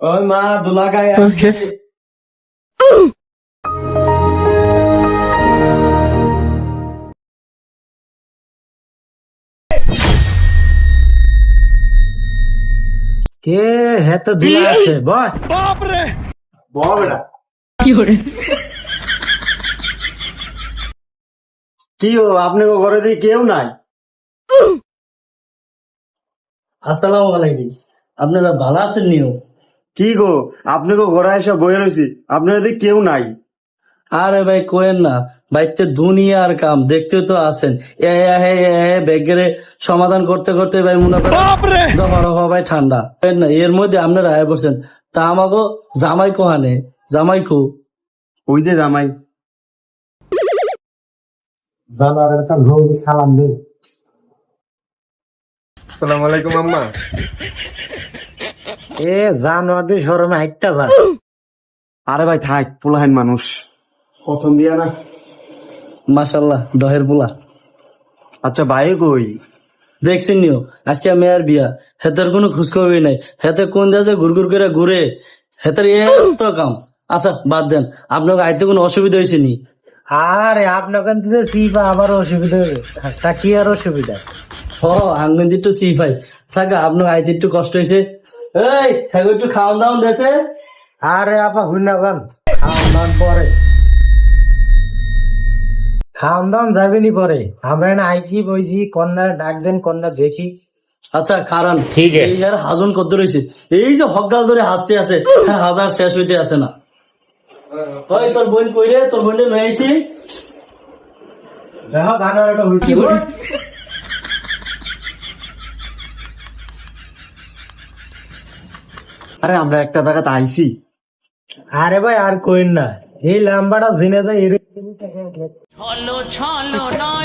ওই মা দুলা গায়ে কে হেত দুলা আছে বল বেটা কি ও আপনাকে ঘরে দিয়ে কেউ নাই? আসসালামু আলাইকুম। আপনারা ভালো আছেন নিও? কি গো আপনাকে ঘরে এসে বয়ে রয়েছি, আপনার দিয়ে কেউ নাই? আরে ভাই কোয়েন না, বাইতে দুনিয়ার কাম দেখতে তো আছেন। ব্যাগের সমাধান করতে করতে ভাই মনে করেন দফা ভাই ঠান্ডা কোয়েন না। এর মধ্যে আপনারা আয় বলছেন তা আমাকে জামাই কোহানে জামাই খু ওই যে জামাই। সালাম দে। আসসালামু আলাইকুম আম্মা। এ জানোয়ার শরমে হাইটটা যা। আরে ভাই থাক, পোলাহেন মানুষ প্রথম দিয়া না। মাশাল্লাহ দহের পোলা। আচ্ছা ভাই কই? দেখছেন নিও আজকে মেয়ের বিয়া, হেতের কোনো খোঁজখবরই নাই। হেতে কোন দেশে ঘুরঘুর করে ঘুরে, হেতের এত কাম। আচ্ছা বাদ দেন, আপনাকে আইতে কোনো অসুবিধা হয়েছে নি? আরে আপনাকে সিপা আবার অসুবিধা হবে, তা কি আর অসুবিধা? ও আঙ্গন একটু সিপাই থাকা আপনার আইতে একটু কষ্ট হয়েছে। এই একটু খাওয়ান দাওয়ান দেশে। আরে আপা হুন্না গান খাওয়ান দাওয়ান পরে, খাওয়ান দাওয়ান যাবেনি পরে। আমরা এখানে আইসি বইছি, কন্যা ডাক দেন, কন্যা দেখি। আচ্ছা কারণ ঠিক এই আর হাজন কত রয়েছে, এই যে হকগাল ধরে হাসতে আছে, হাজার শেষ হইতে আছে না। ওই তোর বোন কইরে, তোর বোনে লয়ে আইছি। দেখো গানার একটা হইছে। আরে আমরা একটা জায়গাতে আইছি। আরে ভাই আর কইন না, এই লাম্বাটা জেনে যায়। ছলো ছলো নয়